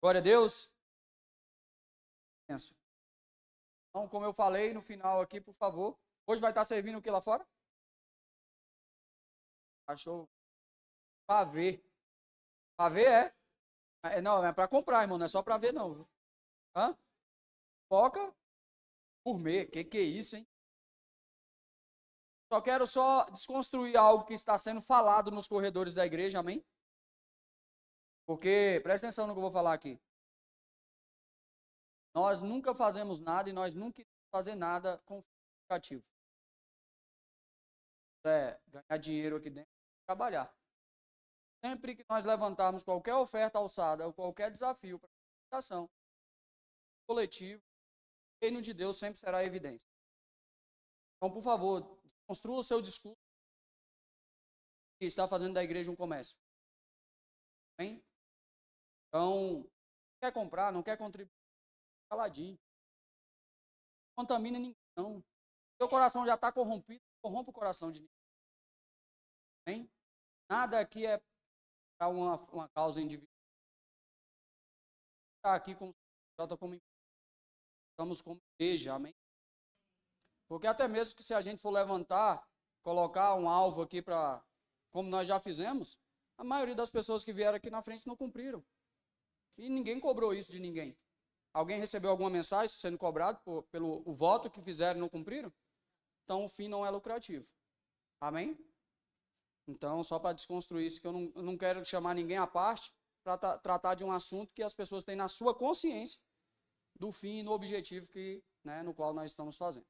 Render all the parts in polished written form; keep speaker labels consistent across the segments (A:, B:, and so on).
A: Glória a Deus. Então, como eu falei no final aqui, por favor. Hoje vai estar servindo o que lá fora? Achou? Pavê. Pavê não, é para comprar, irmão. Não é só para ver, não. Hã? Foca gourmet. Que é isso, hein? Quero desconstruir algo que está sendo falado nos corredores da igreja, amém? Porque, presta atenção no que eu vou falar aqui. Nós nunca fazemos nada e nós nunca iremos fazer nada com lucrativo. Ganhar dinheiro aqui dentro, trabalhar. Sempre que nós levantarmos qualquer oferta alçada ou qualquer desafio para a comunicação coletiva, o reino de Deus sempre será evidência. Então, por favor, construa o seu discurso que está fazendo da igreja um comércio. Amém? Então, não quer comprar, não quer contribuir, caladinho. Não contamina ninguém, não. Seu coração já está corrompido, corrompe o coração de ninguém. Amém? Nada aqui é para uma causa individual. Está aqui como estamos como igreja, amém? Porque até mesmo que se a gente for levantar, colocar um alvo aqui para, como nós já fizemos, a maioria das pessoas que vieram aqui na frente não cumpriram. E ninguém cobrou isso de ninguém. Alguém recebeu alguma mensagem sendo cobrado pelo o voto que fizeram e não cumpriram? Então o fim não é lucrativo. Amém? Então, só para desconstruir isso, que eu não quero chamar ninguém à parte para tratar de um assunto que as pessoas têm na sua consciência do fim e no objetivo no qual nós estamos fazendo.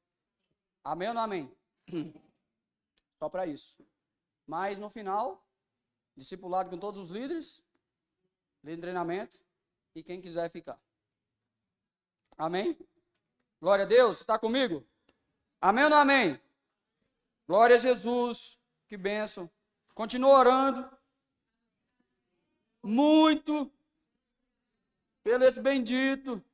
A: Amém ou não amém? Só para isso. Mas, no final, discipulado com todos os líderes, líder de treinamento e quem quiser ficar. Amém? Glória a Deus. Está comigo? Amém ou não amém? Glória a Jesus. Que bênção. Continua orando muito pelo esse bendito.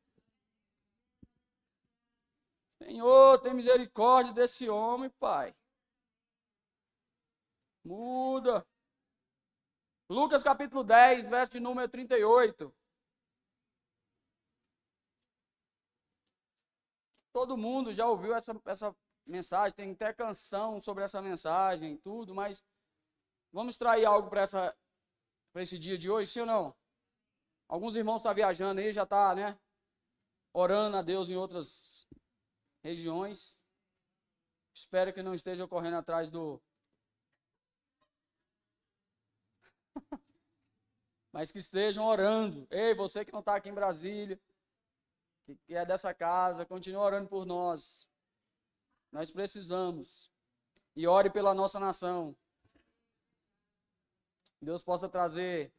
A: Senhor, tem misericórdia desse homem, Pai. Muda. Lucas capítulo 10, verso de número 38. Todo mundo já ouviu essa mensagem, tem até canção sobre essa mensagem e tudo, mas vamos extrair algo para esse dia de hoje, sim ou não? Alguns irmãos estão viajando aí, já está, orando a Deus em outras regiões. Espero que não esteja correndo atrás do... Mas que estejam orando. Ei, você que não está aqui em Brasília, que é dessa casa, continue orando por nós. Nós precisamos. E ore pela nossa nação. Deus possa trazer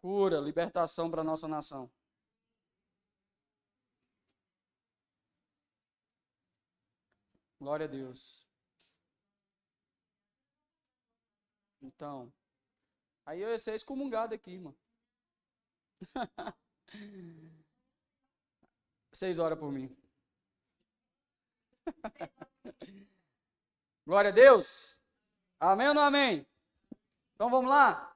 A: cura, libertação para a nossa nação. Glória a Deus. Então, aí eu ia ser excomungado aqui, irmão. 6 horas por mim. Glória a Deus. Amém ou não amém? Então vamos lá.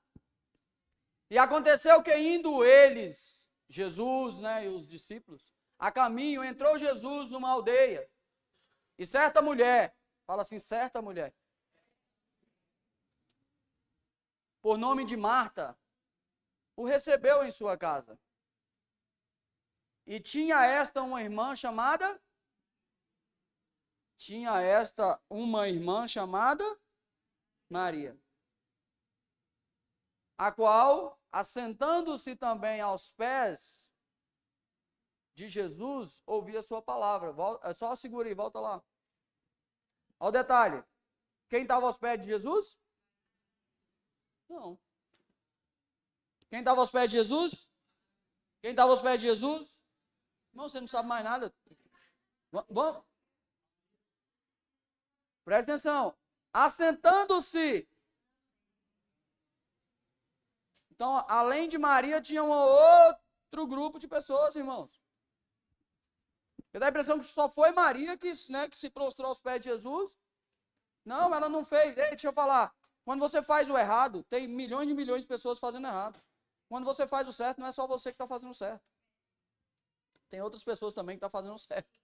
A: E aconteceu que indo eles, Jesus, e os discípulos, a caminho, entrou Jesus numa aldeia. E certa mulher, fala assim, certa mulher, por nome de Marta, o recebeu em sua casa. E tinha esta uma irmã chamada Maria, a qual, assentando-se também aos pés de Jesus, ouvia sua palavra. Só segura aí, volta lá. Olha o detalhe. Quem estava aos pés de Jesus? Não. Quem estava aos pés de Jesus? Quem estava aos pés de Jesus? Irmão, você não sabe mais nada. Vamos. Presta atenção. Assentando-se. Então, além de Maria, tinha um outro grupo de pessoas, irmãos. Eu dá a impressão que só foi Maria que se prostrou aos pés de Jesus. Não, ela não fez. Ei, deixa eu falar. Quando você faz o errado, tem milhões de pessoas fazendo errado. Quando você faz o certo, não é só você que está fazendo o certo. Tem outras pessoas também que estão fazendo o certo.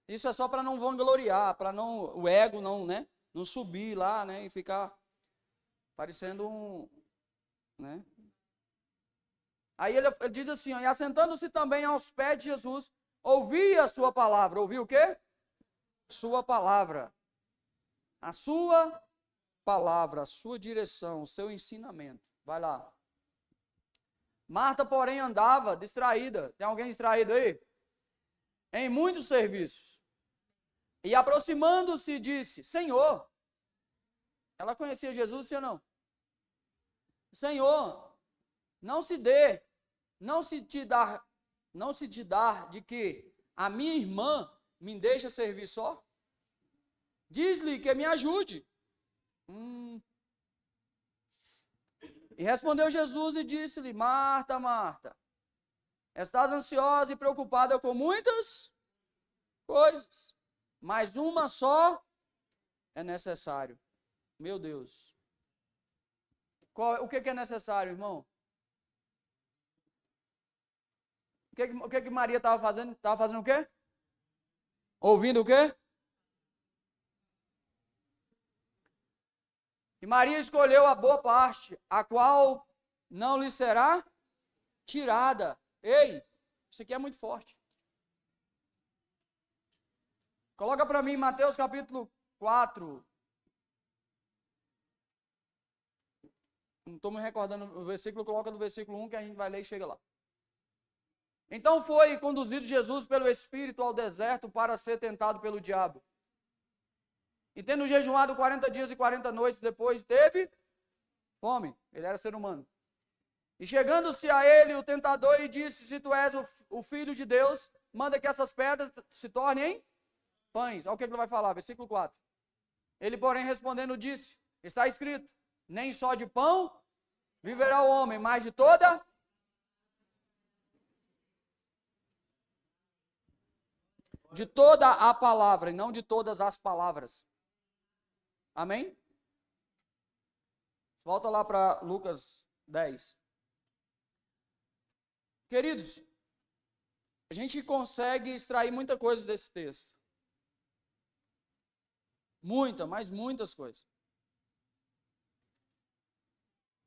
A: Isso é só para não vangloriar, para não o ego não, né, não subir lá, né, e ficar parecendo um, né? Aí ele diz assim, ó, e assentando-se também aos pés de Jesus, ouvia a sua palavra. Ouviu o quê? Sua palavra. A sua palavra, a sua direção, o seu ensinamento. Vai lá. Marta, porém, andava distraída. Tem alguém distraído aí? Em muitos serviços. E aproximando-se, disse, Senhor. Ela conhecia Jesus, sim ou não? Senhor, não se te dar de que a minha irmã me deixa servir só? Diz-lhe que me ajude. E respondeu Jesus e disse-lhe, Marta, Marta, estás ansiosa e preocupada com muitas coisas, mas uma só é necessário. Meu Deus. O que é necessário, irmão? O que Maria estava fazendo? Estava fazendo o quê? Ouvindo o quê? E Maria escolheu a boa parte, a qual não lhe será tirada. Ei, isso aqui é muito forte. Coloca para mim Mateus capítulo 4. Não estou me recordando o versículo, coloca no versículo 1 que a gente vai ler e chega lá. Então foi conduzido Jesus pelo Espírito ao deserto para ser tentado pelo diabo. E tendo jejuado 40 dias e 40 noites, depois teve fome. Ele era ser humano. E chegando-se a ele o tentador e disse, se tu és o Filho de Deus, manda que essas pedras se tornem pães. Olha o que ele vai falar, versículo 4. Ele, porém, respondendo, disse, está escrito, nem só de pão viverá o homem, mas de toda a palavra, e não de todas as palavras. Amém? Volta lá para Lucas 10. Queridos, a gente consegue extrair muita coisa desse texto. Mas muitas coisas.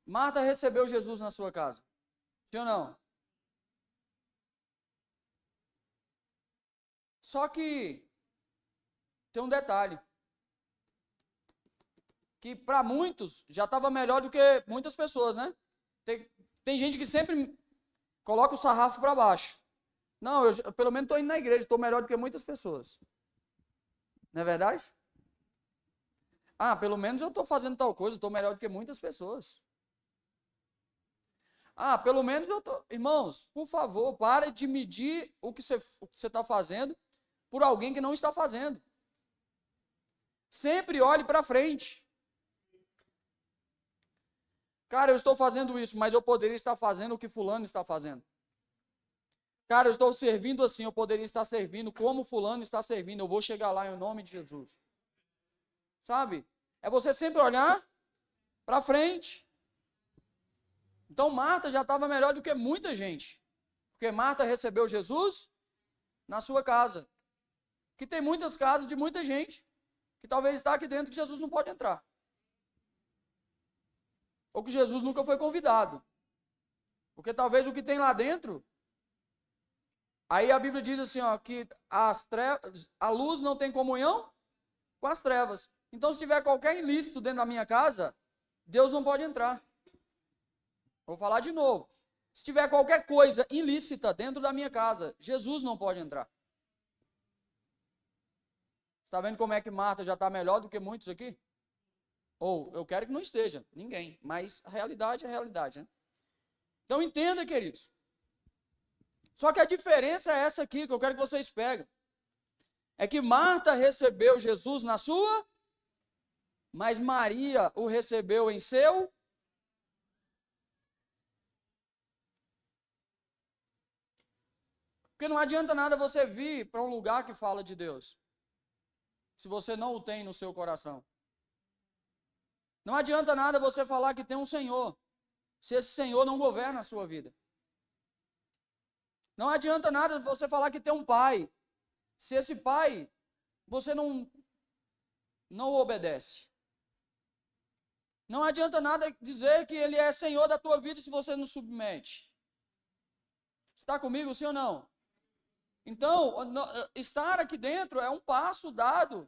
A: Marta recebeu Jesus na sua casa. Sim ou não? Só que tem um detalhe. Que para muitos já estava melhor do que muitas pessoas, né? Tem gente que sempre coloca o sarrafo para baixo. Não, eu pelo menos estou indo na igreja, estou melhor do que muitas pessoas. Não é verdade? Ah, pelo menos eu estou fazendo tal coisa, estou melhor do que muitas pessoas. Ah, pelo menos eu estou... Irmãos, por favor, pare de medir o que você está fazendo por alguém que não está fazendo. Sempre olhe para frente. Cara, eu estou fazendo isso, mas eu poderia estar fazendo o que fulano está fazendo. Cara, eu estou servindo assim, eu poderia estar servindo como fulano está servindo. Eu vou chegar lá em nome de Jesus. Sabe? É você sempre olhar para frente. Então Marta já estava melhor do que muita gente. Porque Marta recebeu Jesus na sua casa. Que tem muitas casas de muita gente que talvez está aqui dentro que Jesus não pode entrar. Ou que Jesus nunca foi convidado. Porque talvez o que tem lá dentro... Aí a Bíblia diz assim, ó, que a luz não tem comunhão com as trevas. Então, se tiver qualquer ilícito dentro da minha casa, Deus não pode entrar. Vou falar de novo. Se tiver qualquer coisa ilícita dentro da minha casa, Jesus não pode entrar. Está vendo como é que Marta já está melhor do que muitos aqui? Ou, eu quero que não esteja, ninguém. Mas a realidade é a realidade, né? Então, entenda, queridos. Só que a diferença é essa aqui, que eu quero que vocês peguem. É que Marta recebeu Jesus na sua, mas Maria o recebeu em seu. Porque não adianta nada você vir para um lugar que fala de Deus, se você não o tem no seu coração. Não adianta nada você falar que tem um Senhor, se esse Senhor não governa a sua vida. Não adianta nada você falar que tem um pai, se esse pai você não obedece. Não adianta nada dizer que ele é Senhor da tua vida se você não submete. Está comigo, sim ou não? Então, estar aqui dentro é um passo dado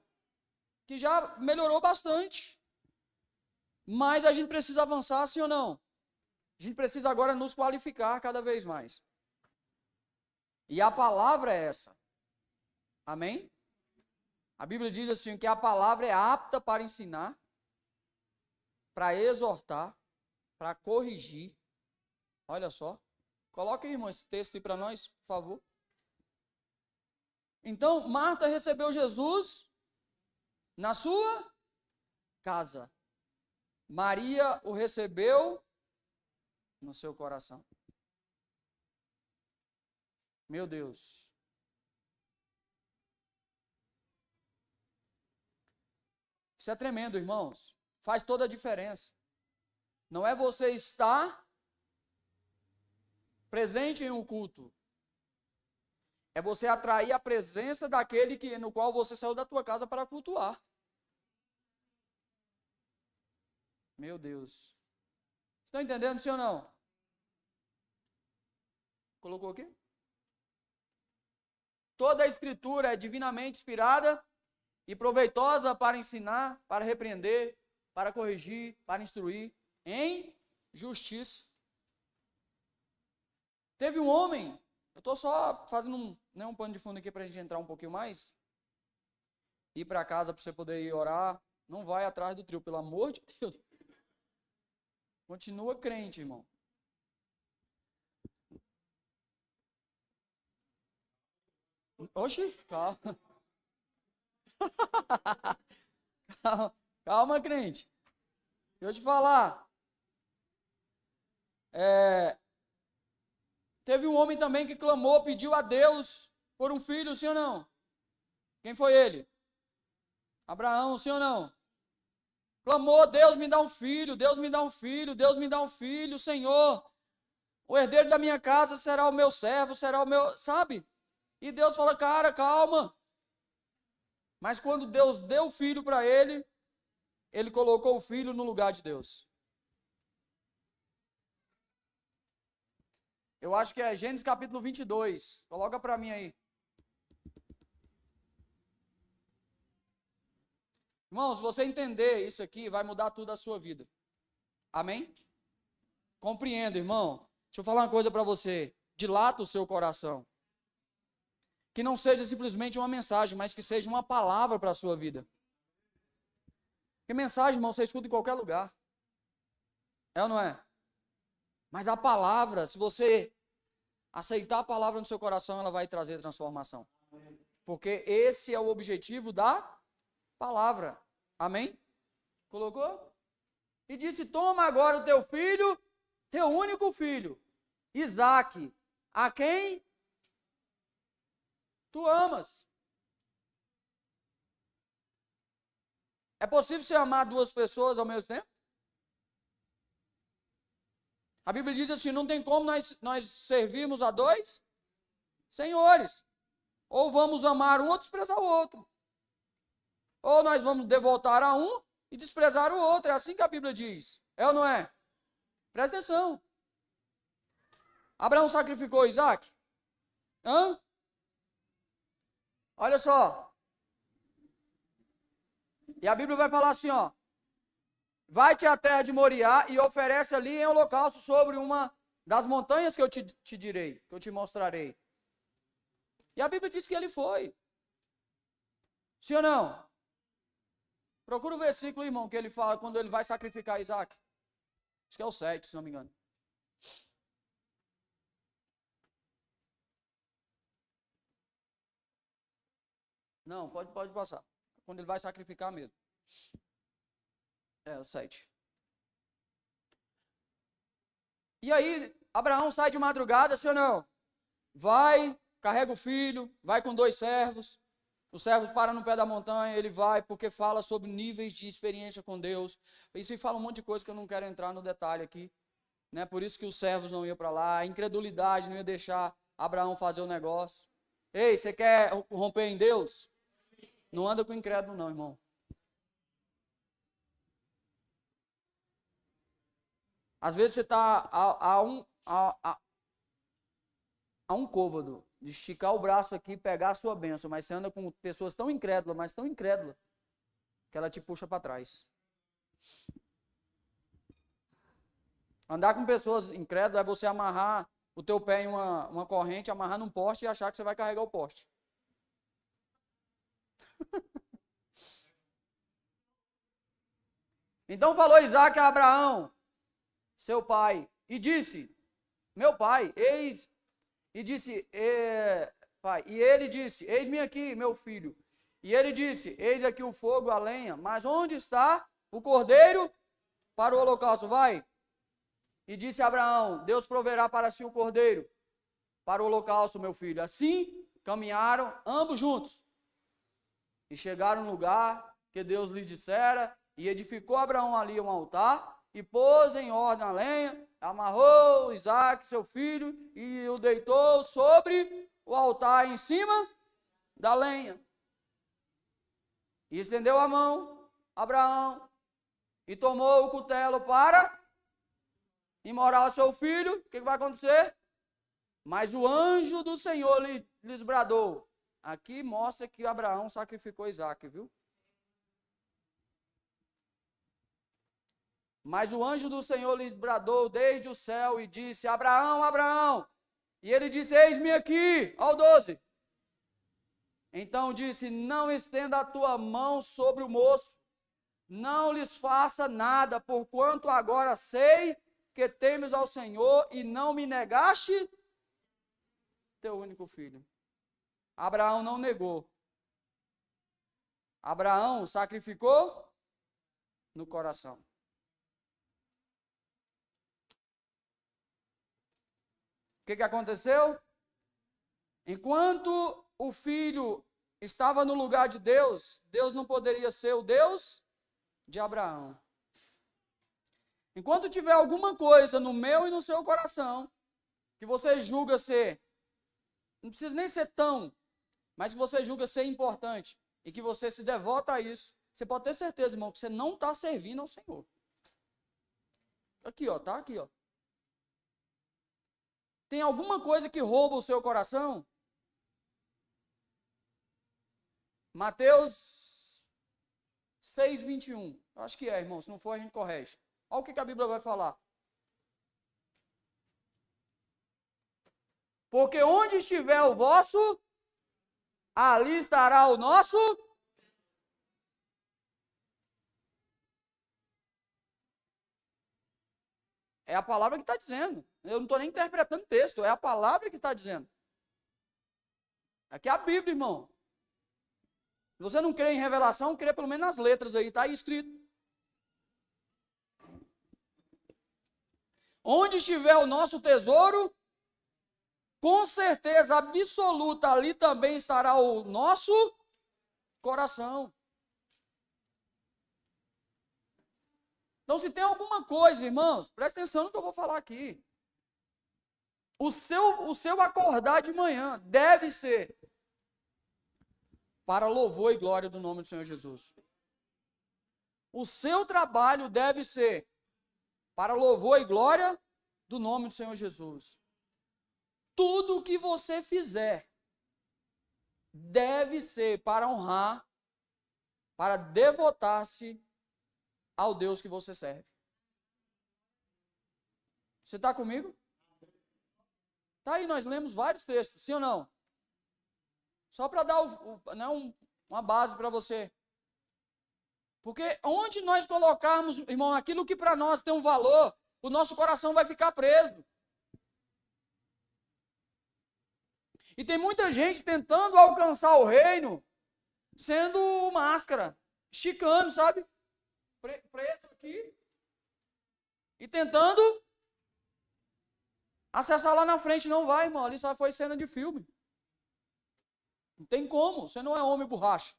A: que já melhorou bastante. Mas a gente precisa avançar, sim ou não? A gente precisa agora nos qualificar cada vez mais. E a palavra é essa. Amém? A Bíblia diz assim que a palavra é apta para ensinar, para exortar, para corrigir. Olha só. Coloca aí, irmão, esse texto aí para nós, por favor. Então, Marta recebeu Jesus na sua casa. Maria o recebeu no seu coração. Meu Deus. Isso é tremendo, irmãos. Faz toda a diferença. Não é você estar presente em um culto. É você atrair a presença daquele no qual você saiu da tua casa para cultuar. Meu Deus. Estão entendendo, sim ou não? Colocou aqui? Toda a escritura é divinamente inspirada e proveitosa para ensinar, para repreender, para corrigir, para instruir em justiça. Teve um homem, eu estou só fazendo um pano de fundo aqui para a gente entrar um pouquinho mais. Ir para casa para você poder ir orar. Não vai atrás do trio, pelo amor de Deus. Continua crente, irmão. Oxi, calma. Calma, crente. Deixa eu te falar. Teve um homem também que clamou, pediu a Deus por um filho, sim ou não? Quem foi ele? Abraão, sim ou não? Clamou, Deus me dá um filho, Deus me dá um filho, Deus me dá um filho, Senhor. O herdeiro da minha casa será o meu servo, será o meu, sabe? E Deus fala, cara, calma. Mas quando Deus deu o filho para ele, ele colocou o filho no lugar de Deus. Eu acho que é Gênesis capítulo 22. Coloca para mim aí. Irmãos, se você entender isso aqui, vai mudar tudo a sua vida. Amém? Compreenda, irmão. Deixa eu falar uma coisa para você. Dilata o seu coração. Que não seja simplesmente uma mensagem, mas que seja uma palavra para a sua vida. Porque mensagem, irmão, você escuta em qualquer lugar. É ou não é? Mas a palavra, se você aceitar a palavra no seu coração, ela vai trazer transformação. Porque esse é o objetivo da palavra. Amém? Colocou? E disse, toma agora o teu filho, teu único filho, Isaque, a quem tu amas. É possível você amar duas pessoas ao mesmo tempo? A Bíblia diz assim, não tem como nós servirmos a dois senhores. Ou vamos amar um ou desprezar o outro. Ou nós vamos devotar a um e desprezar o outro. É assim que a Bíblia diz. É ou não é? Presta atenção. Abraão sacrificou Isaque? Hã? Olha só. E a Bíblia vai falar assim, ó. Vai-te à terra de Moriá e oferece ali em holocausto sobre uma das montanhas que eu te direi, que eu te mostrarei. E a Bíblia diz que ele foi. Sim ou não? Procura o versículo, irmão, que ele fala quando ele vai sacrificar Isaque. Acho que é o 7, se não me engano. Não, pode passar. Quando ele vai sacrificar mesmo. É, o 7. E aí, Abraão sai de madrugada, sim ou não? Vai, carrega o filho, vai com 2 servos. Os servos param no pé da montanha, ele vai, porque fala sobre níveis de experiência com Deus. Isso fala um monte de coisa que eu não quero entrar no detalhe aqui. né? Por isso que os servos não iam para lá, a incredulidade não ia deixar Abraão fazer o negócio. Ei, você quer romper em Deus? Não anda com incrédulo não, irmão. Às vezes você está a um côvado de esticar o braço aqui e pegar a sua bênção, mas você anda com pessoas tão incrédulas, mas tão incrédulas, que ela te puxa para trás. Andar com pessoas incrédulas é você amarrar o teu pé em uma corrente, amarrar num poste e achar que você vai carregar o poste. Então falou Isaac a Abraão, seu pai, e disse, meu pai, eis, e disse, pai, e ele disse, eis-me aqui, meu filho. E ele disse, eis aqui o fogo, a lenha, mas onde está o cordeiro para o holocausto? Vai. E disse Abraão, Deus proverá para si o cordeiro para o holocausto, meu filho. Assim caminharam ambos juntos. E chegaram no lugar que Deus lhes dissera, e edificou Abraão ali um altar, e pôs em ordem a lenha, amarrou Isaac, seu filho, e o deitou sobre o altar em cima da lenha. E estendeu a mão, Abraão, e tomou o cutelo para imorar o seu filho. O que vai acontecer? Mas o anjo do Senhor lhes bradou. Aqui mostra que Abraão sacrificou Isaac, viu? Mas o anjo do Senhor lhes bradou desde o céu e disse, Abraão, Abraão. E ele disse, eis-me aqui, ao 12. Então disse, não estenda a tua mão sobre o moço, não lhes faça nada, porquanto agora sei que temes ao Senhor e não me negaste teu único filho. Abraão não negou. Abraão sacrificou no coração. O que aconteceu? Enquanto o filho estava no lugar de Deus, Deus não poderia ser o Deus de Abraão. Enquanto tiver alguma coisa no meu e no seu coração, que você julga ser, não precisa nem ser tão, mas que você julga ser importante, e que você se devota a isso, você pode ter certeza, irmão, que você não está servindo ao Senhor. Aqui, ó, tá aqui, ó. Tem alguma coisa que rouba o seu coração? Mateus 6:21. Acho que é, irmão. Se não for, a gente corrige. Olha o que a Bíblia vai falar. Porque onde estiver o vosso, ali estará o nosso. É a palavra que está dizendo. Eu não estou nem interpretando texto. É a palavra que está dizendo. Aqui é a Bíblia, irmão. Se você não crê em revelação, crê pelo menos nas letras aí. Está aí escrito. Onde estiver o nosso tesouro, com certeza absoluta, ali também estará o nosso coração. Então, se tem alguma coisa, irmãos, presta atenção no que eu vou falar aqui. O seu acordar de manhã deve ser para louvor e glória do nome do Senhor Jesus. O seu trabalho deve ser para louvor e glória do nome do Senhor Jesus. Tudo o que você fizer deve ser para honrar, para devotar-se ao Deus que você serve. Você está comigo? Está aí, nós lemos vários textos, sim ou não? Só para dar uma base para você. Porque onde nós colocarmos, irmão, aquilo que para nós tem um valor, o nosso coração vai ficar preso. E tem muita gente tentando alcançar o reino, sendo máscara, esticando, sabe? Preso aqui. E tentando acessar lá na frente. Não vai, irmão, ali só foi cena de filme. Não tem como, você não é homem borracha.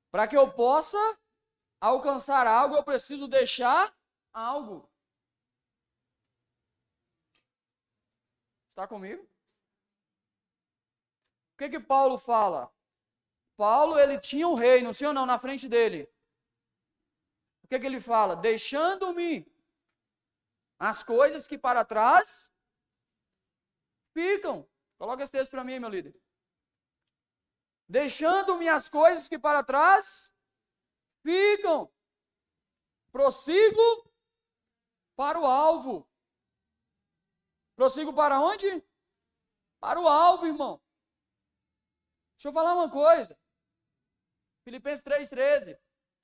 A: Para que eu possa alcançar algo, eu preciso deixar algo. Está comigo? O que Paulo fala? Paulo, ele tinha um reino, sim ou não, na frente dele. O que ele fala? Deixando-me as coisas que para trás ficam. Coloca esse texto para mim, meu líder. Deixando-me as coisas que para trás ficam. Prossigo para o alvo. Prossigo para onde? Para o alvo, irmão. Deixa eu falar uma coisa. Filipenses 3,13.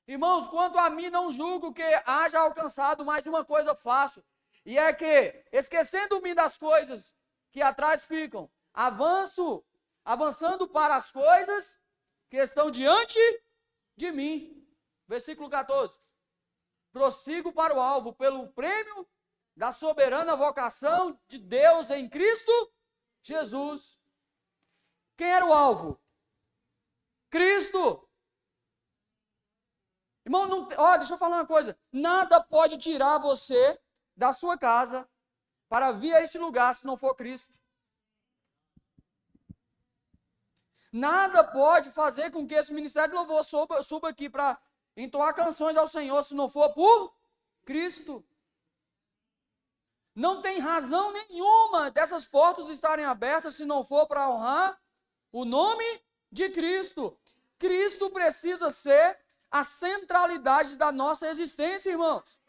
A: Irmãos, quanto a mim não julgo que haja alcançado, mais uma coisa faço. E é que, esquecendo-me das coisas que atrás ficam, avançando para as coisas que estão diante de mim. Versículo 14. Prossigo para o alvo, pelo prêmio da soberana vocação de Deus em Cristo Jesus. Quem era o alvo? Cristo. Irmão, deixa eu falar uma coisa. Nada pode tirar você da sua casa para vir a este lugar se não for Cristo. Nada pode fazer com que esse ministério de louvor suba aqui para entoar canções ao Senhor se não for por Cristo. Não tem razão nenhuma dessas portas estarem abertas se não for para honrar o nome de Cristo. Cristo precisa ser a centralidade da nossa existência, irmãos.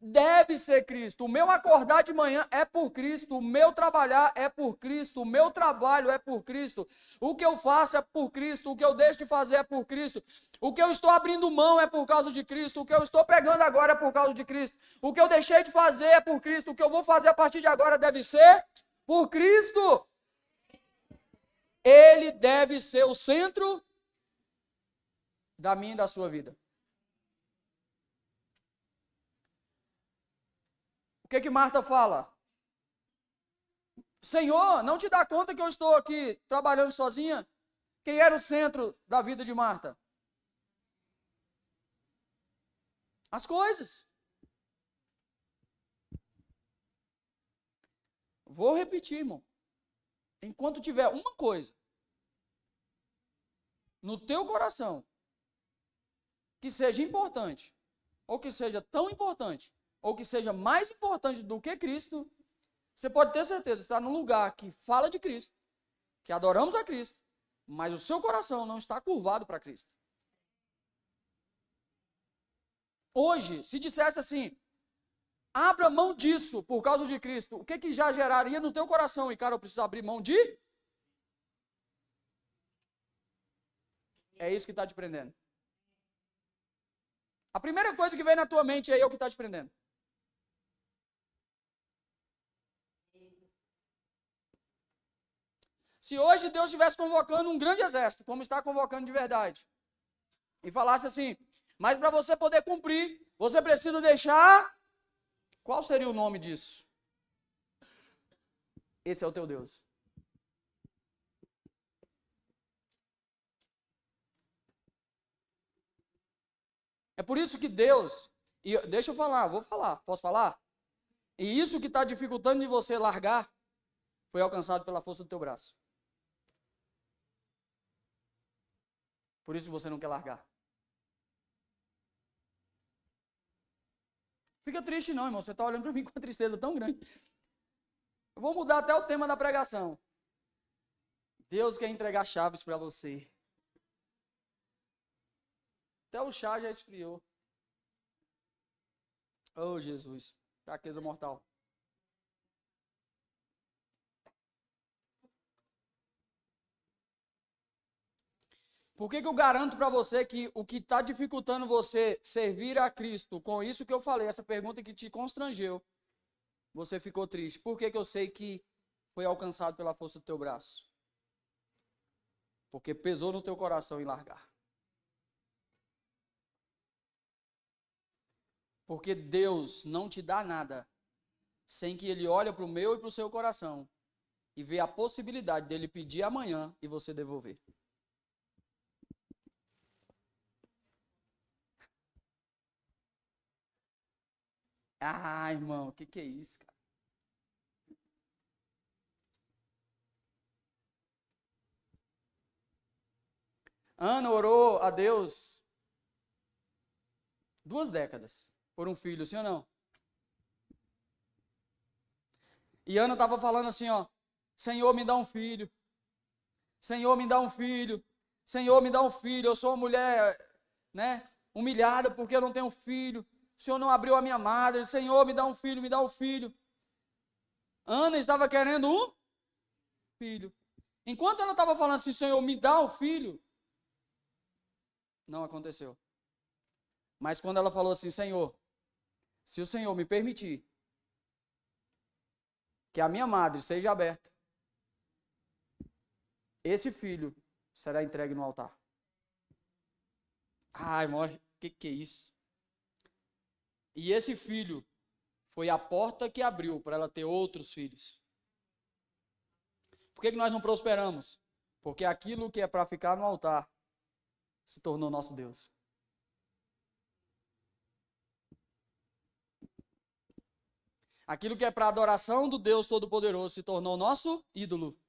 A: Deve ser Cristo. O meu acordar de manhã é por Cristo. O meu trabalhar é por Cristo. O meu trabalho é por Cristo. O que eu faço é por Cristo. O que eu deixo de fazer é por Cristo. O que eu estou abrindo mão é por causa de Cristo. O que eu estou pegando agora é por causa de Cristo. O que eu deixei de fazer é por Cristo. O que eu vou fazer a partir de agora deve ser por Cristo. Ele deve ser o centro da minha e da sua vida. O que Marta fala? Senhor, não te dá conta que eu estou aqui trabalhando sozinha? Quem era o centro da vida de Marta? As coisas. Vou repetir, irmão. Enquanto tiver uma coisa no teu coração que seja importante, ou que seja tão importante, ou que seja mais importante do que Cristo, você pode ter certeza, está num lugar que fala de Cristo, que adoramos a Cristo, mas o seu coração não está curvado para Cristo. Hoje, se dissesse assim, abra mão disso por causa de Cristo, o que já geraria no teu coração? E cara, eu preciso abrir mão de? É isso que está te prendendo. A primeira coisa que vem na tua mente é o que está te prendendo. Se hoje Deus estivesse convocando um grande exército, como está convocando de verdade, e falasse assim, mas para você poder cumprir, você precisa deixar... Qual seria o nome disso? Esse é o teu Deus. É por isso que Deus, e deixa eu falar, vou falar, posso falar? E isso que está dificultando de você largar, foi alcançado pela força do teu braço. Por isso você não quer largar. Fica triste não, irmão, você está olhando para mim com uma tristeza tão grande. Eu vou mudar até o tema da pregação. Deus quer entregar chaves para você. Até o chá já esfriou. Oh, Jesus. Fraqueza mortal. Por que eu garanto para você que o que está dificultando você servir a Cristo, com isso que eu falei, essa pergunta que te constrangeu, você ficou triste? Por que eu sei que foi alcançado pela força do teu braço? Porque pesou no teu coração em largar. Porque Deus não te dá nada sem que Ele olhe para o meu e para o seu coração e vê a possibilidade dele pedir amanhã e você devolver. Ah, irmão, o que é isso, cara? Ana orou a Deus 2 décadas por um filho, sim ou não? E Ana estava falando assim, ó, Senhor, me dá um filho. Senhor, me dá um filho. Senhor, me dá um filho. Eu sou uma mulher, né, humilhada porque eu não tenho filho. O Senhor não abriu a minha madre. Senhor, me dá um filho, me dá um filho. Ana estava querendo um filho. Enquanto ela estava falando assim, Senhor, me dá um filho, não aconteceu. Mas quando ela falou assim, Senhor, se o Senhor me permitir que a minha madre seja aberta, esse filho será entregue no altar. Ai, irmão, o que é isso? E esse filho foi a porta que abriu para ela ter outros filhos. Por que nós não prosperamos? Porque aquilo que é para ficar no altar se tornou nosso Deus. Aquilo que é para adoração do Deus Todo-Poderoso se tornou nosso ídolo.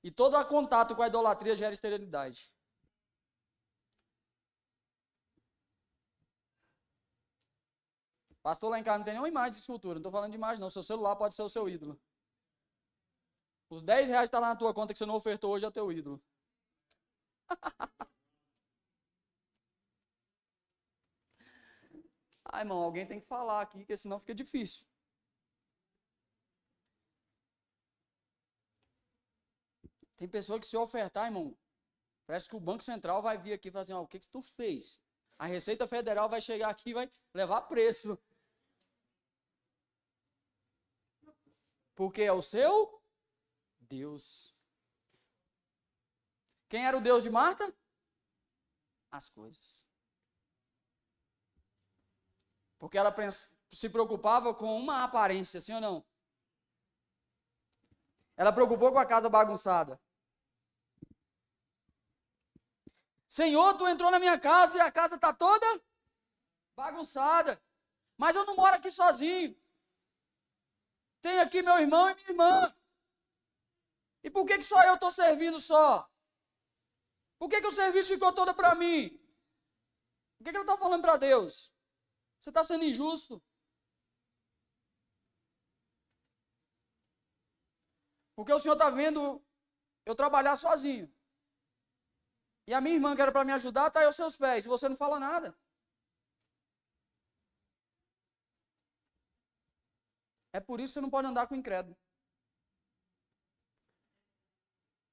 A: E todo contato com a idolatria gera esterilidade. Pastor, lá em casa não tem nenhuma imagem de escultura. Não estou falando de imagem, não. Seu celular pode ser o seu ídolo. Os 10 reais que está lá na tua conta que você não ofertou hoje é o teu ídolo. Ah, irmão, alguém tem que falar aqui, porque senão fica difícil. Tem pessoa que se ofertar, irmão, parece que o Banco Central vai vir aqui e falar assim, ó, o que tu fez? A Receita Federal vai chegar aqui e vai levar preço. Porque é o seu Deus. Quem era o Deus de Marta? As coisas. Porque ela se preocupava com uma aparência, sim ou não? Ela preocupou com a casa bagunçada. Senhor, tu entrou na minha casa e a casa está toda bagunçada. Mas eu não moro aqui sozinho. Tem aqui meu irmão e minha irmã. E por que só eu estou servindo só? Por que o serviço ficou todo para mim? O que ela está falando para Deus? Você está sendo injusto. Porque o Senhor está vendo eu trabalhar sozinho. E a minha irmã, que era para me ajudar, está aí aos seus pés. E você não fala nada. É por isso que você não pode andar com incrédulo.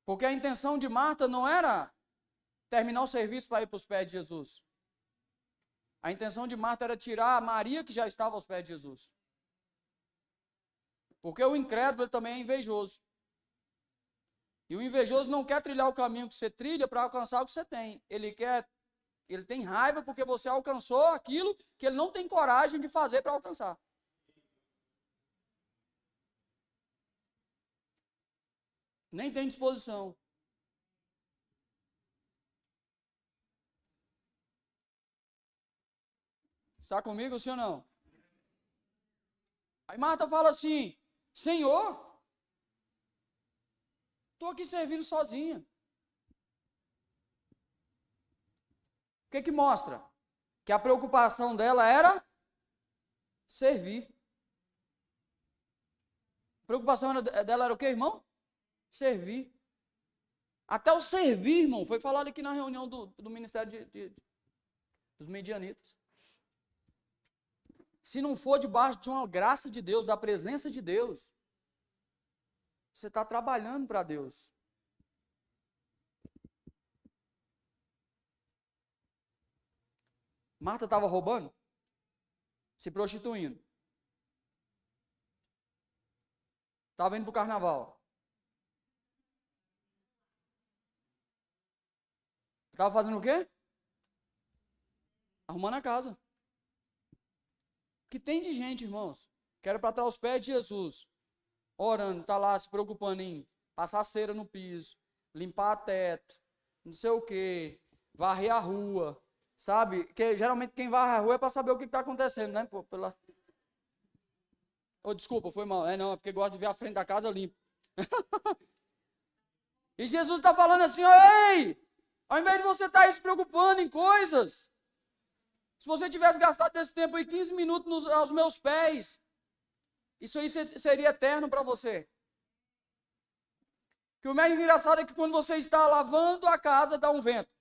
A: Porque a intenção de Marta não era terminar o serviço para ir para os pés de Jesus. A intenção de Marta era tirar a Maria que já estava aos pés de Jesus. Porque o incrédulo também é invejoso. E o invejoso não quer trilhar o caminho que você trilha para alcançar o que você tem. Ele tem raiva porque você alcançou aquilo que ele não tem coragem de fazer para alcançar. Nem tem disposição. Está comigo, sim ou não? Aí Marta fala assim, Senhor, estou aqui servindo sozinha. O que mostra? Que a preocupação dela era servir. A preocupação dela era o quê, irmão? Servir. Até o servir, irmão, foi falado aqui na reunião do Ministério dos Medianitas. Se não for debaixo de uma graça de Deus, da presença de Deus, você está trabalhando para Deus. Marta estava roubando? Se prostituindo? Estava indo para o carnaval? Estava fazendo o quê? Arrumando a casa. O que tem de gente, irmãos, que era para estar aos pés de Jesus, orando, está lá se preocupando em passar cera no piso, limpar teto, não sei o quê, varrer a rua, sabe? Que geralmente quem vai à rua é para saber o que está acontecendo, né? Pô, desculpa, foi mal. Não, é porque gosta de ver a frente da casa limpa. E Jesus está falando assim, ó, ei, ao invés de você estar aí se preocupando em coisas, se você tivesse gastado esse tempo aí 15 minutos aos meus pés, isso aí seria eterno para você. Que o mais engraçado é que quando você está lavando a casa, dá um vento.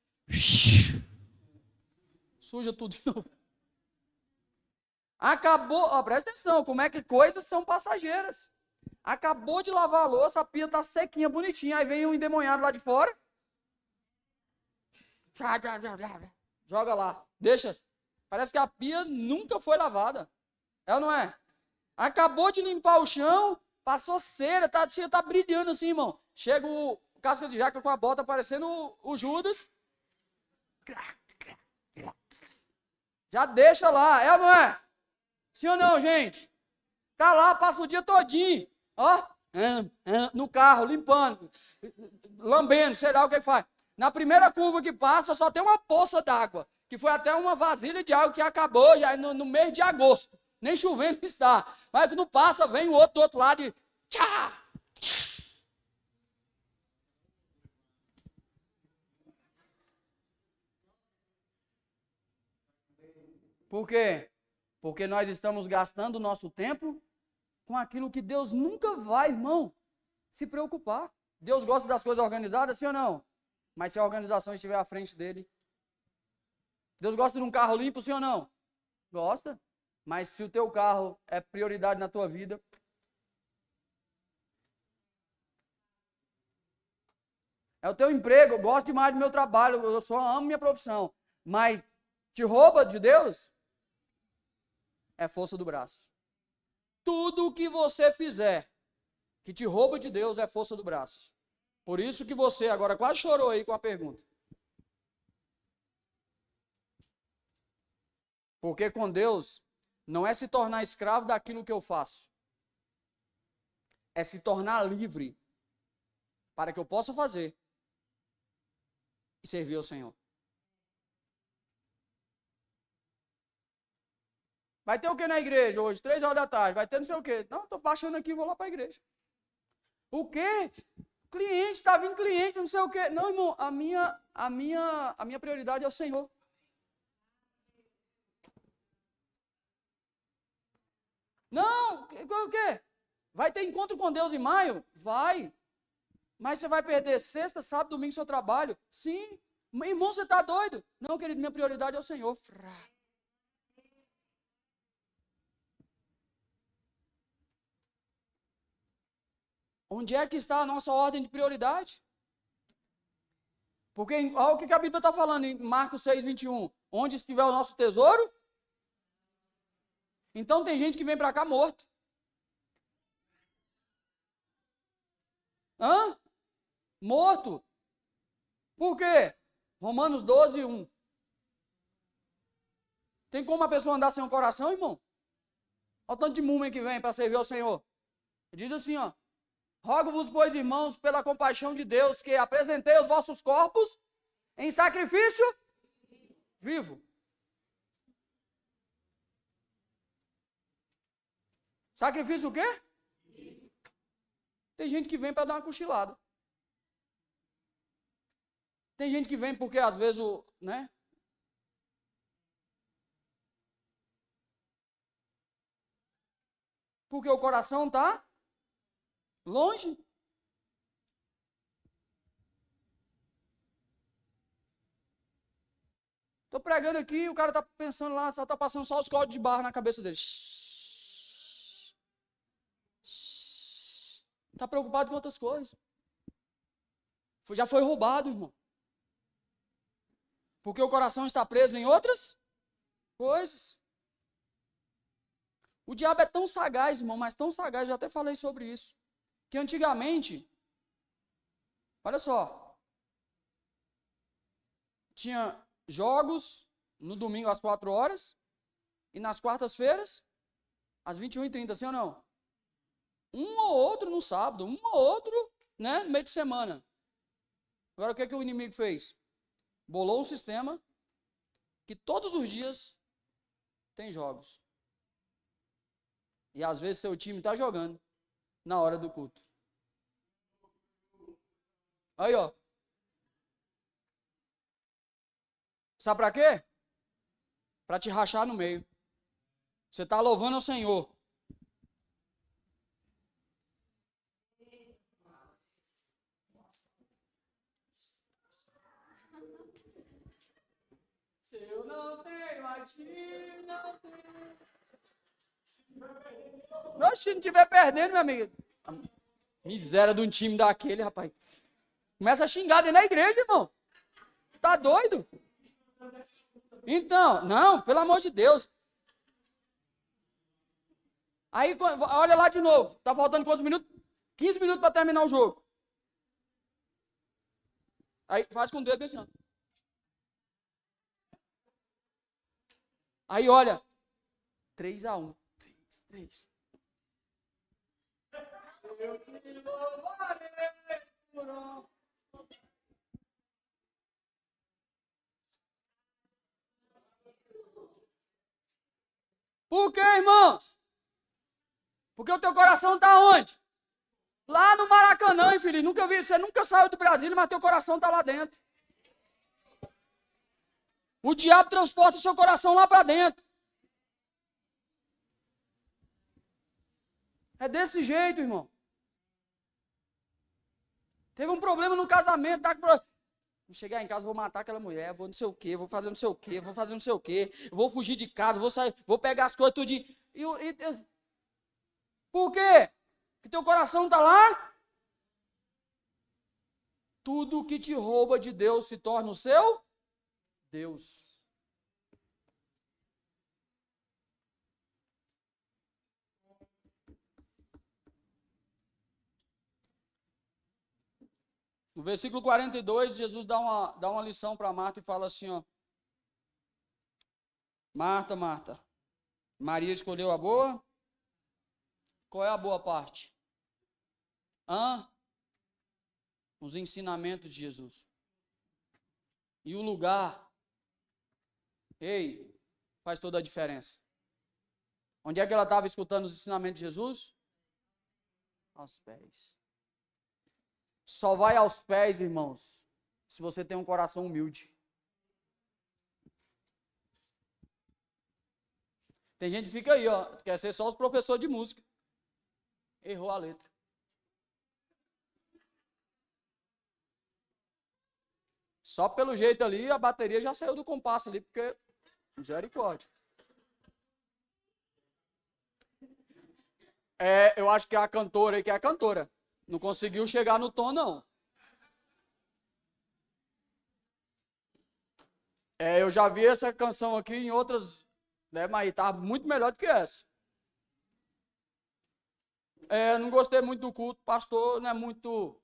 A: Suja tudo de novo. Acabou, ó, presta atenção, como é que coisas são passageiras. Acabou de lavar a louça, a pia tá sequinha, bonitinha, aí vem um endemoniado lá de fora. Joga lá, deixa. Parece que a pia nunca foi lavada. É ou não é? Acabou de limpar o chão, passou cera, tá brilhando assim, irmão. Chega o casca de jaca com a bota parecendo o Judas. Já deixa lá, é ou não é? Sim ou não, gente? Tá lá, passa o dia todinho, ó, no carro, limpando, lambendo, sei lá o que faz. Na primeira curva que passa, só tem uma poça d'água, que foi até uma vasilha de água que acabou já no mês de agosto. Nem chovendo está. Mas quando passa, vem o outro do outro lado e... Tchá! Por quê? Porque nós estamos gastando o nosso tempo com aquilo que Deus nunca vai, irmão, se preocupar. Deus gosta das coisas organizadas, sim ou não? Mas se a organização estiver à frente dele. Deus gosta de um carro limpo, sim ou não? Gosta. Mas se o teu carro é prioridade na tua vida, é o teu emprego, eu gosto demais do meu trabalho, eu só amo minha profissão, mas te rouba de Deus, é força do braço. Tudo o que você fizer que te rouba de Deus é força do braço. Por isso que você agora quase chorou aí com a pergunta. Porque com Deus não é se tornar escravo daquilo que eu faço. É se tornar livre para que eu possa fazer e servir ao Senhor. Vai ter o que na igreja hoje? 3 horas da tarde. Vai ter não sei o quê. Não, estou baixando aqui e vou lá para a igreja. O quê? Cliente, está vindo cliente, não sei o quê. Não, irmão, a minha prioridade é o Senhor. Não, o quê? Vai ter encontro com Deus em maio? Vai. Mas você vai perder sexta, sábado, domingo seu trabalho? Sim. Irmão, você está doido? Não, querido, minha prioridade é o Senhor. Onde é que está a nossa ordem de prioridade? Porque olha o que a Bíblia está falando em Marcos 6, 21. Onde estiver o nosso tesouro? Então tem gente que vem para cá morto. Hã? Morto. Por quê? Romanos 12, 1. Tem como a pessoa andar sem um coração, irmão? Olha o tanto de múmia que vem para servir ao Senhor. Diz assim, ó. Rogo-vos, pois, irmãos, pela compaixão de Deus, que apresentei os vossos corpos em sacrifício vivo. Sacrifício o quê? Tem gente que vem para dar uma cochilada. Tem gente que vem porque às vezes né? Porque o coração está longe. Estou pregando aqui, o cara está pensando lá, só está passando só os códigos de barra na cabeça dele. Está preocupado com outras coisas. Já foi roubado, irmão. Porque o coração está preso em outras coisas. O diabo é tão sagaz, irmão, mas tão sagaz, já até falei sobre isso. Que antigamente, olha só, tinha jogos no domingo às 4 horas e nas quartas-feiras às 21h30, sim ou não? Um ou outro no sábado, um ou outro, né, no meio de semana. Agora o que o inimigo fez? Bolou um sistema que todos os dias tem jogos. E às vezes seu time está jogando na hora do culto. Aí, ó. Sabe para quê? Para te rachar no meio. Você está louvando ao Senhor. Se eu não tenho a ti, não tenho. Mas se não estiver perdendo, meu amigo. Miséria de um time daquele, rapaz. Começa a xingar dentro da igreja, irmão. Tá doido? Então, não, pelo amor de Deus. Aí, olha lá de novo. Tá faltando quantos minutos? 15 minutos para terminar o jogo. Aí, faz com o dedo assim, ó. Aí, olha. 3-1. 3. Eu te louvarei por um. Por quê, irmãos? Porque o teu coração está onde? Lá no Maracanã, infeliz. Nunca vi, você nunca saiu do Brasil, mas teu coração está lá dentro. O diabo transporta o seu coração lá para dentro. É desse jeito, irmão. Teve um problema no casamento, tá? Vou chegar em casa, vou matar aquela mulher, vou não sei o quê, vou fazer não sei o quê, vou fazer não sei o quê, vou fugir de casa, vou sair, vou pegar as coisas tudinho. Por quê? Que teu coração está lá? Tudo que te rouba de Deus se torna o seu Deus. No versículo 42, Jesus dá uma lição para Marta e fala assim, ó. Marta, Marta, Maria escolheu a boa? Qual é a boa parte? Os ensinamentos de Jesus. E o lugar, faz toda a diferença. Onde é que ela estava escutando os ensinamentos de Jesus? Aos pés. Só vai aos pés, irmãos, se você tem um coração humilde. Tem gente que fica aí, ó, quer ser só os professores de música. Errou a letra. Só pelo jeito ali, a bateria já saiu do compasso ali, porque misericórdia. Eu acho que a cantora aí, que é a cantora, não conseguiu chegar no tom, não. Eu já vi essa canção aqui em outras, né, mas estava muito melhor do que essa. Não gostei muito do culto, pastor não é muito...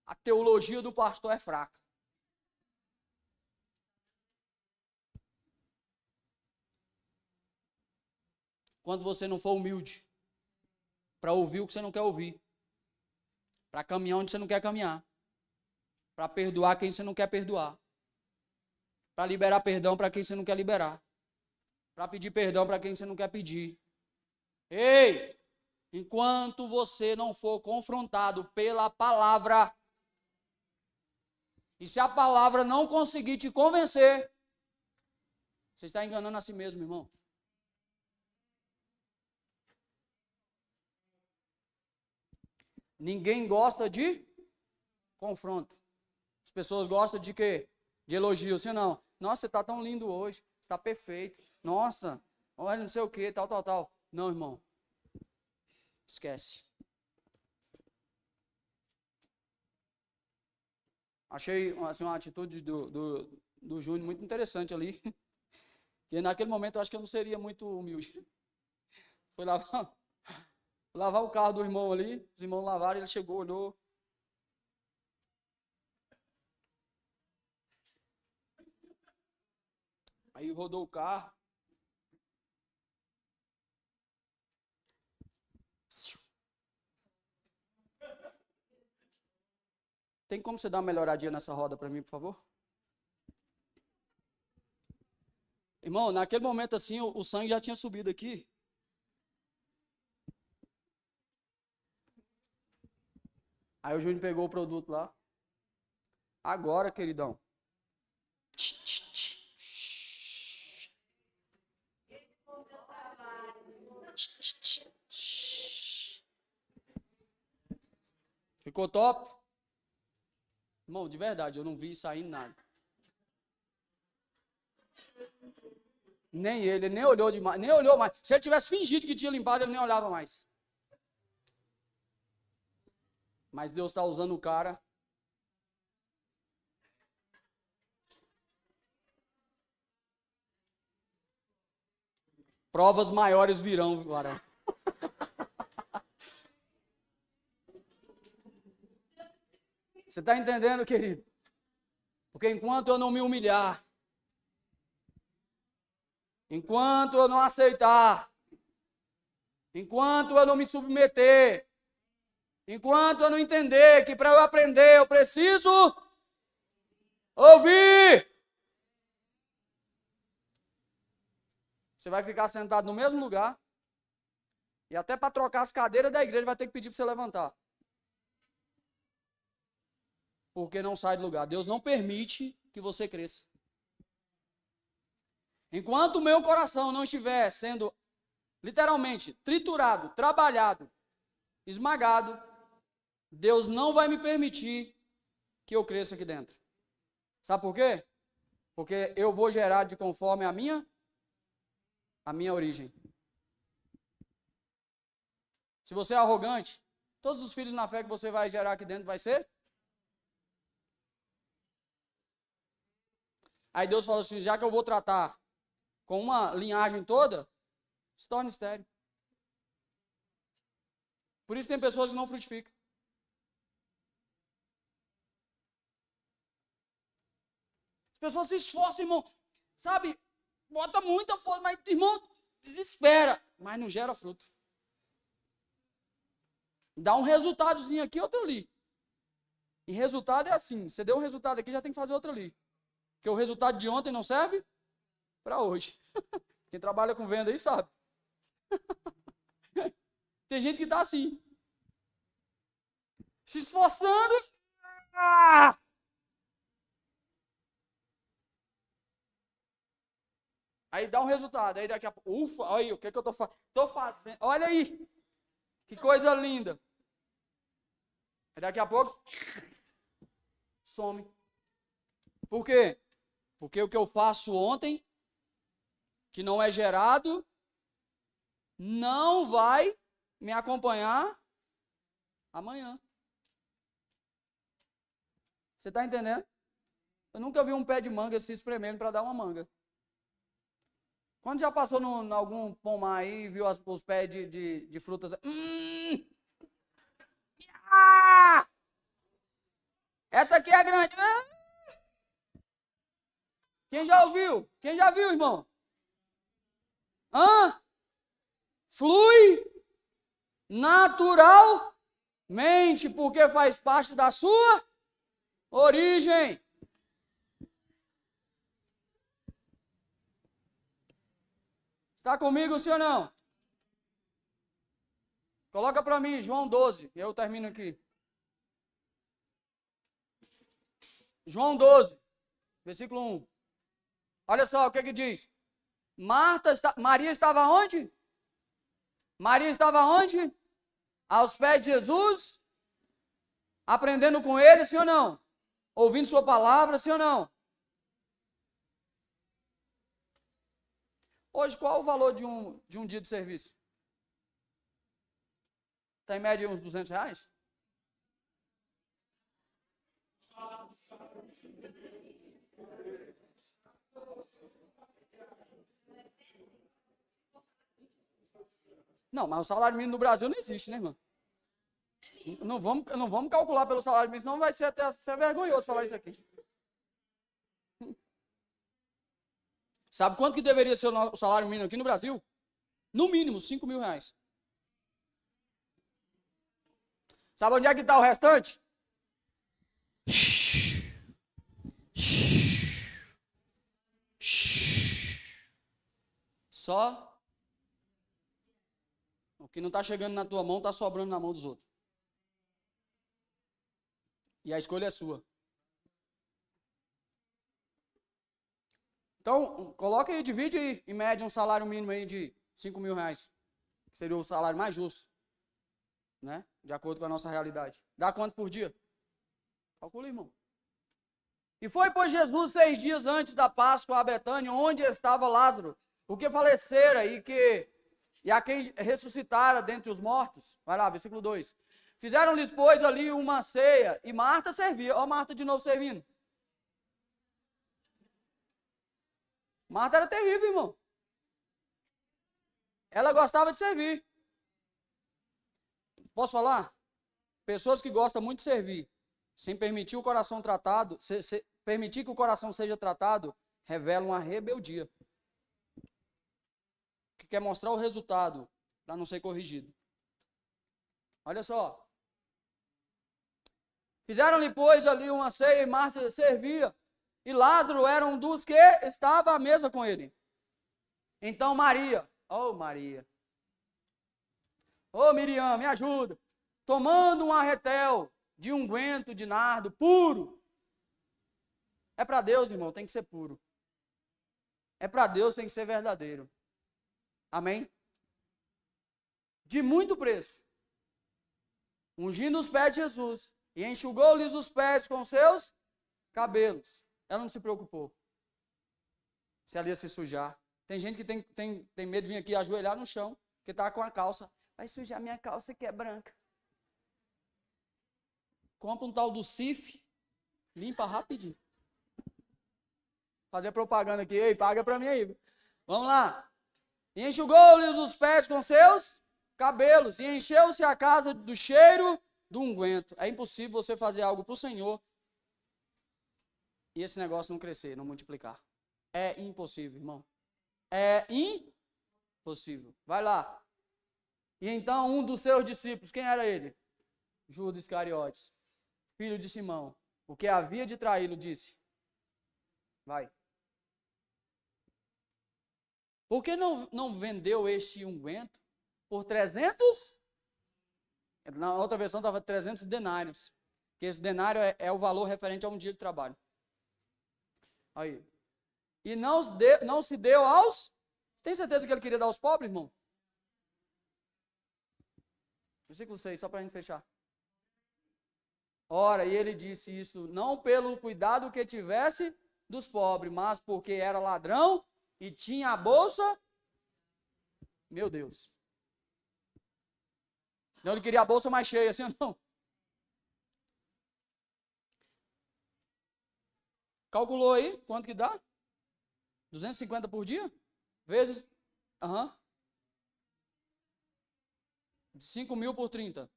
A: A teologia do pastor é fraca. Quando você não for humilde, para ouvir o que você não quer ouvir, para caminhar onde você não quer caminhar, para perdoar quem você não quer perdoar, para liberar perdão para quem você não quer liberar, para pedir perdão para quem você não quer pedir. Enquanto você não for confrontado pela palavra, e se a palavra não conseguir te convencer, você está enganando a si mesmo, irmão. Ninguém gosta de confronto. As pessoas gostam de quê? De elogio, assim não. Nossa, você está tão lindo hoje, você está perfeito. Nossa, olha não sei o quê, tal. Não, irmão. Esquece. Achei assim, uma atitude do Júnior muito interessante ali. E naquele momento eu acho que eu não seria muito humilde. Foi lavar o carro do irmão ali, os irmãos lavaram, ele chegou, olhou. Aí rodou o carro. Tem como você dar uma melhoradinha nessa roda para mim, por favor? Irmão, naquele momento assim, o sangue já tinha subido aqui. Aí o Júnior pegou o produto lá. Agora, queridão. Ficou top? Irmão, de verdade, eu não vi saindo nada. Nem ele nem olhou demais, nem olhou mais. Se ele tivesse fingido que tinha limpado, ele nem olhava mais. Mas Deus está usando o cara. Provas maiores virão, varão. Você está entendendo, querido? Porque enquanto eu não me humilhar, enquanto eu não aceitar, enquanto eu não me submeter, enquanto eu não entender que para eu aprender eu preciso ouvir, você vai ficar sentado no mesmo lugar e até para trocar as cadeiras da igreja vai ter que pedir para você levantar. Porque não sai do lugar. Deus não permite que você cresça. Enquanto o meu coração não estiver sendo literalmente triturado, trabalhado, esmagado, Deus não vai me permitir que eu cresça aqui dentro. Sabe por quê? Porque eu vou gerar de conforme a minha origem. Se você é arrogante, todos os filhos na fé que você vai gerar aqui dentro vai ser? Aí Deus falou assim, já que eu vou tratar com uma linhagem toda, se torna estéril. Por isso tem pessoas que não frutificam. As pessoas se esforçam, irmão, sabe? Bota muita força, mas, irmão, desespera, mas não gera fruto. Dá um resultadozinho aqui, outro ali. E resultado é assim, você deu um resultado aqui, já tem que fazer outro ali. Porque o resultado de ontem não serve para hoje. Quem trabalha com venda aí sabe. Tem gente que está assim. Se esforçando. Aí dá um resultado. Aí daqui a pouco. Ufa, olha aí, o que é que eu estou fazendo? Olha aí. Que coisa linda. Aí daqui a pouco. Some. Por quê? Porque o que eu faço ontem, que não é gerado, não vai me acompanhar amanhã. Você está entendendo? Eu nunca vi um pé de manga se espremendo para dar uma manga. Quando já passou em algum pomar aí e viu os pés de frutas? Essa aqui é grande. Quem já ouviu? Quem já viu, irmão? Flui naturalmente, porque faz parte da sua origem. Está comigo, sim ou não? Coloca para mim, João 12, eu termino aqui. João 12, versículo 1. Olha só o que diz. Maria estava onde? Maria estava onde? Aos pés de Jesus, aprendendo com ele, sim ou não? Ouvindo sua palavra, sim ou não? Hoje, qual o valor de um dia de serviço? Está em média uns R$200? Não, mas o salário mínimo no Brasil não existe, né, irmão? Não vamos calcular pelo salário mínimo, senão vai ser até vergonhoso falar isso aqui. Sabe quanto que deveria ser o salário mínimo aqui no Brasil? No mínimo, R$5.000. Sabe onde é que está o restante? só o que não está chegando na tua mão está sobrando na mão dos outros. E a escolha é sua. Então, coloca aí, divide aí, em média, um salário mínimo aí de 5 mil reais. Que seria o salário mais justo. Né? De acordo com a nossa realidade. Dá quanto por dia? Calcula, irmão. E foi, pois, Jesus 6 dias antes da Páscoa a Betânia, onde estava Lázaro, o que falecera e a quem ressuscitara dentre os mortos. Vai lá, versículo 2. Fizeram-lhes, pois, ali uma ceia, e Marta servia. Ó, Marta de novo servindo. Marta era terrível, irmão. Ela gostava de servir. Posso falar? Pessoas que gostam muito de servir, sem permitir o coração tratado, permitir que o coração seja tratado, revelam uma rebeldia. Que quer mostrar o resultado para não ser corrigido. Olha só. Fizeram-lhe, pois, ali uma ceia e Marta servia. E Lázaro era um dos que estava à mesa com ele. Então Maria, Maria, Miriam, me ajuda. Tomando um arretel de unguento de nardo puro. É para Deus, irmão, tem que ser puro. É para Deus, tem que ser verdadeiro. Amém? De muito preço. Ungindo os pés de Jesus. E enxugou-lhes os pés com seus cabelos. Ela não se preocupou se ela ia se sujar. Tem gente que tem medo de vir aqui ajoelhar no chão, que está com a calça. Vai sujar minha calça que é branca. Compra um tal do Cif, limpa rapidinho. Fazer propaganda aqui, ei, paga para mim aí. Vamos lá. E enxugou-lhes os pés com seus cabelos, e encheu-se a casa do cheiro do unguento. É impossível você fazer algo para o Senhor e esse negócio não crescer, não multiplicar. É impossível, irmão. É impossível. Vai lá. E então um dos seus discípulos, quem era ele? Judas Iscariotes, filho de Simão, o que havia de traí-lo, disse: vai. Por que não vendeu este unguento por 300? Na outra versão estava 300 denários. Que esse denário é o valor referente a um dia de trabalho. Aí. E não se deu aos... Tem certeza que ele queria dar aos pobres, irmão? Versículo 6, só para a gente fechar. Ora, e ele disse isso não pelo cuidado que tivesse dos pobres, mas porque era ladrão e tinha a bolsa. Meu Deus. Não, ele queria a bolsa mais cheia, assim ou não? Calculou aí quanto que dá? 250 por dia? Vezes... De 5 mil por 30.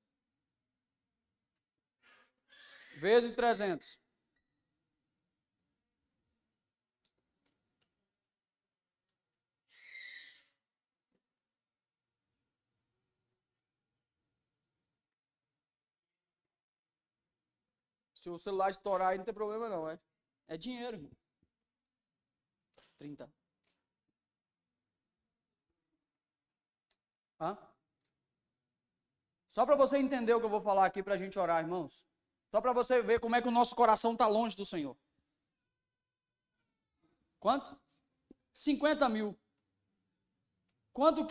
A: Vezes 300. Se o celular estourar aí não tem problema não, é? É dinheiro, irmão. 30. Só para você entender o que eu vou falar aqui para a gente orar, irmãos. Só para você ver como é que o nosso coração está longe do Senhor. Quanto? 50 mil. Quanto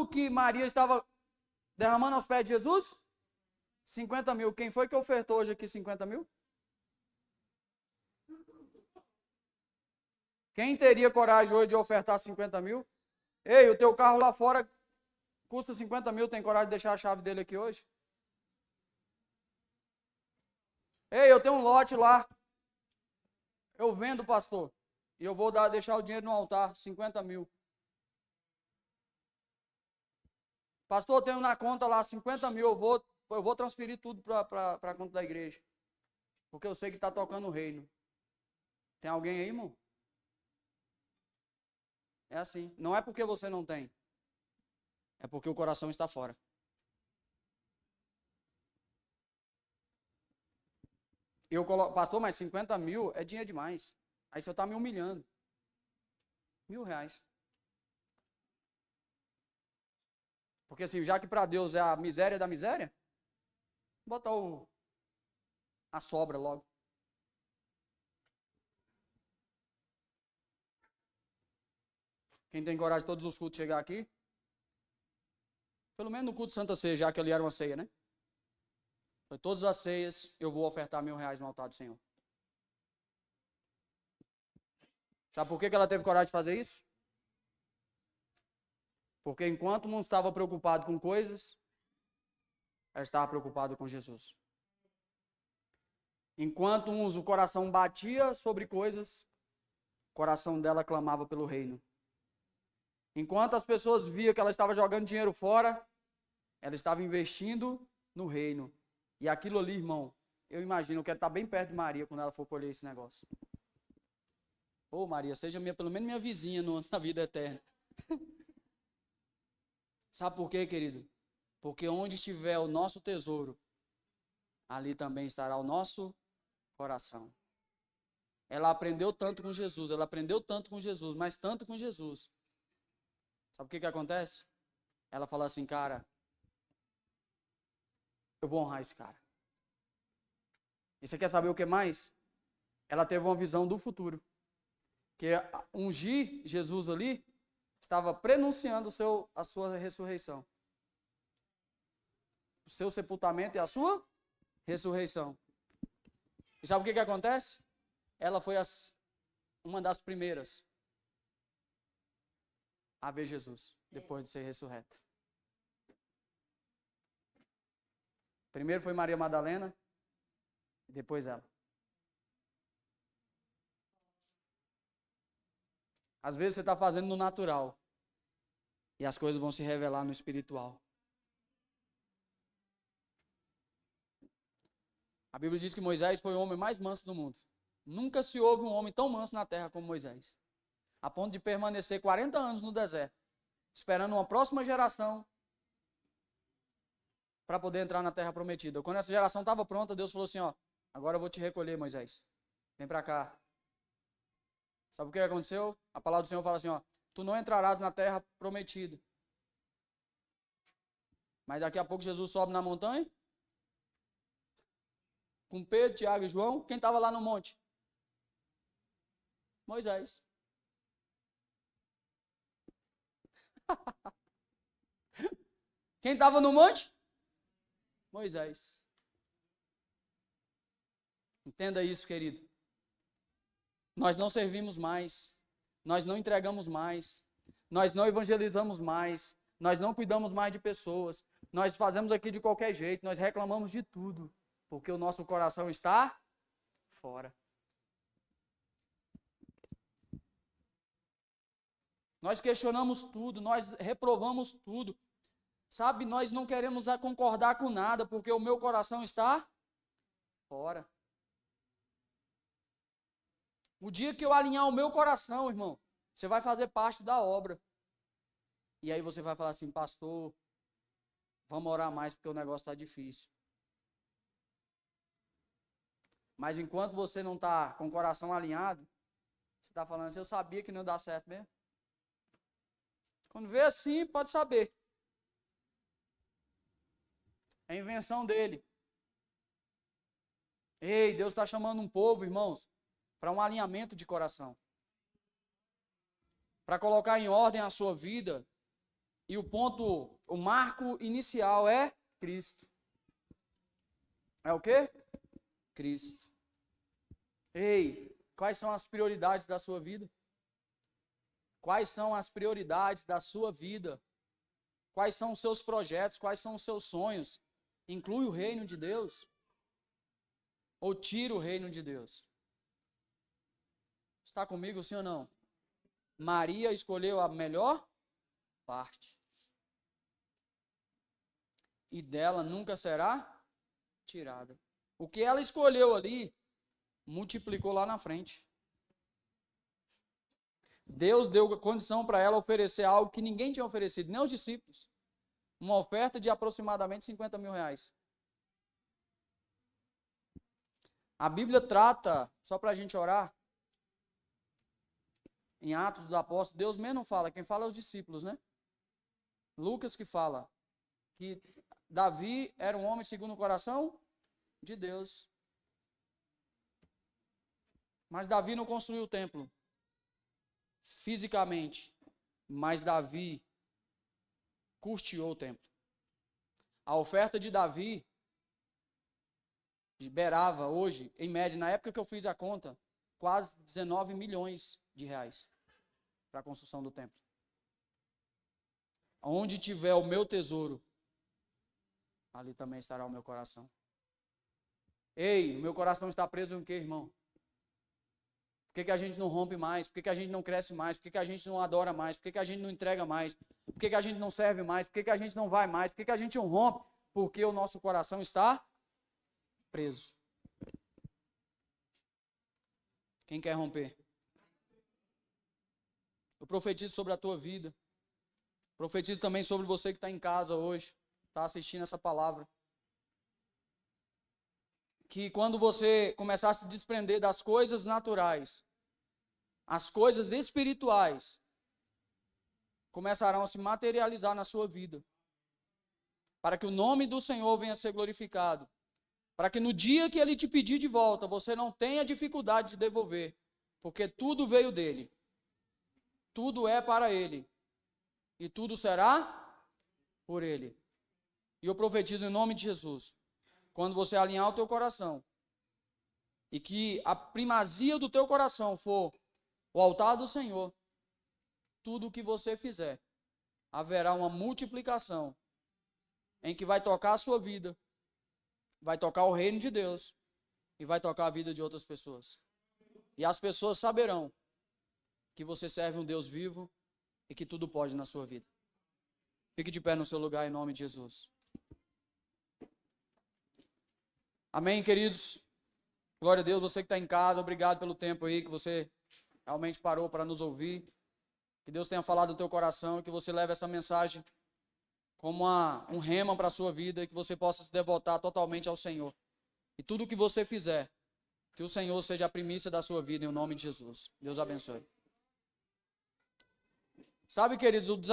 A: que Maria estava derramando aos pés de Jesus? 50 mil. Quem foi que ofertou hoje aqui 50 mil? Quem teria coragem hoje de ofertar 50 mil? Ei, o teu carro lá fora custa 50 mil, tem coragem de deixar a chave dele aqui hoje? Ei, eu tenho um lote lá. Eu vendo, pastor. E eu vou deixar o dinheiro no altar, 50 mil. Pastor, eu tenho na conta lá 50 mil, eu vou transferir tudo para a conta da igreja. Porque eu sei que está tocando o reino. Tem alguém aí, irmão? É assim. Não é porque você não tem. É porque o coração está fora. Eu coloco, pastor, mas 50 mil é dinheiro demais. Aí você está me humilhando. R$1.000. Porque assim, já que para Deus é a miséria da miséria, bota a sobra logo. Quem tem coragem de todos os cultos chegar aqui? Pelo menos no culto de Santa Ceia, já que ali era uma ceia, né? Foi todas as ceias, eu vou ofertar R$1.000 no altar do Senhor. Sabe por que ela teve coragem de fazer isso? Porque enquanto o mundo estava preocupado com coisas, ela estava preocupada com Jesus. Enquanto uns o coração batia sobre coisas, o coração dela clamava pelo reino. Enquanto as pessoas viam que ela estava jogando dinheiro fora, ela estava investindo no reino. E aquilo ali, irmão, eu imagino, eu quero estar bem perto de Maria quando ela for colher esse negócio. Ô Maria, seja pelo menos minha vizinha na vida eterna. Sabe por quê, querido? Porque onde estiver o nosso tesouro, ali também estará o nosso coração. Ela aprendeu tanto com Jesus, mas tanto com Jesus. Sabe o que acontece? Ela fala assim, cara, eu vou honrar esse cara. E você quer saber o que mais? Ela teve uma visão do futuro. Que ungir Jesus ali estava prenunciando a sua ressurreição. O seu sepultamento e a sua ressurreição. E sabe o que acontece? Ela foi uma das primeiras a ver Jesus, depois de ser ressurreta. Primeiro foi Maria Madalena, e depois ela. Às vezes você está fazendo no natural, e as coisas vão se revelar no espiritual. A Bíblia diz que Moisés foi o homem mais manso do mundo. Nunca se houve um homem tão manso na terra como Moisés. A ponto de permanecer 40 anos no deserto, esperando uma próxima geração para poder entrar na terra prometida. Quando essa geração estava pronta, Deus falou assim, ó, agora eu vou te recolher, Moisés. Vem para cá. Sabe o que aconteceu? A palavra do Senhor fala assim, ó, tu não entrarás na terra prometida. Mas daqui a pouco Jesus sobe na montanha, com Pedro, Tiago e João. Quem estava lá no monte? Moisés. Quem estava no monte? Moisés. Entenda isso, querido. Nós não servimos mais, nós não entregamos mais, nós não evangelizamos mais, nós não cuidamos mais de pessoas, nós fazemos aqui de qualquer jeito, nós reclamamos de tudo, porque o nosso coração está fora. Nós questionamos tudo, nós reprovamos tudo. Sabe, nós não queremos concordar com nada, porque o meu coração está fora. O dia que eu alinhar o meu coração, irmão, você vai fazer parte da obra. E aí você vai falar assim, pastor, vamos orar mais porque o negócio está difícil. Mas enquanto você não está com o coração alinhado, você está falando assim, eu sabia que não ia dar certo mesmo. Quando vê assim, pode saber. É invenção dele. Ei, Deus está chamando um povo, irmãos, para um alinhamento de coração. Para colocar em ordem a sua vida. E o marco inicial é Cristo. É o quê? Cristo. Ei, quais são as prioridades da sua vida? Quais são as prioridades da sua vida? Quais são os seus projetos? Quais são os seus sonhos? Inclui o reino de Deus? Ou tira o reino de Deus? Está comigo, sim ou não? Maria escolheu a melhor parte. E dela nunca será tirada. O que ela escolheu ali, multiplicou lá na frente. Deus deu condição para ela oferecer algo que ninguém tinha oferecido, nem os discípulos. Uma oferta de aproximadamente R$50 mil. A Bíblia trata, só para a gente orar, em Atos dos Apóstolos, Deus mesmo não fala, quem fala é os discípulos, né? Lucas que fala, que Davi era um homem segundo o coração de Deus. Mas Davi não construiu o templo fisicamente, mas Davi custeou o templo. A oferta de Davi beirava hoje, em média, na época que eu fiz a conta, quase 19 milhões de reais para a construção do templo. Onde tiver o meu tesouro, ali também estará o meu coração. Ei, o meu coração está preso em quê, irmão? Por que a gente não rompe mais? Por que a gente não cresce mais? Por que a gente não adora mais? Por que a gente não entrega mais? Por que a gente não serve mais? Por que a gente não vai mais? Por que a gente não rompe? Porque o nosso coração está preso. Quem quer romper? Eu profetizo sobre a tua vida. Profetizo também sobre você que está em casa hoje, está assistindo essa palavra. Que quando você começar a se desprender das coisas naturais, as coisas espirituais começarão a se materializar na sua vida. Para que o nome do Senhor venha a ser glorificado. Para que no dia que Ele te pedir de volta, você não tenha dificuldade de devolver. Porque tudo veio dEle. Tudo é para Ele. E tudo será por Ele. E eu profetizo em nome de Jesus. Quando você alinhar o teu coração, e que a primazia do teu coração for o altar do Senhor, tudo o que você fizer, haverá uma multiplicação, em que vai tocar a sua vida, vai tocar o reino de Deus, e vai tocar a vida de outras pessoas. E as pessoas saberão que você serve um Deus vivo, e que tudo pode na sua vida. Fique de pé no seu lugar, em nome de Jesus. Amém, queridos? Glória a Deus, você que está em casa, obrigado pelo tempo aí que você realmente parou para nos ouvir. Que Deus tenha falado no teu coração e que você leve essa mensagem como um rema para a sua vida e que você possa se devotar totalmente ao Senhor. E tudo o que você fizer, que o Senhor seja a primícia da sua vida, em nome de Jesus. Deus abençoe. Sabe, queridos, o desafio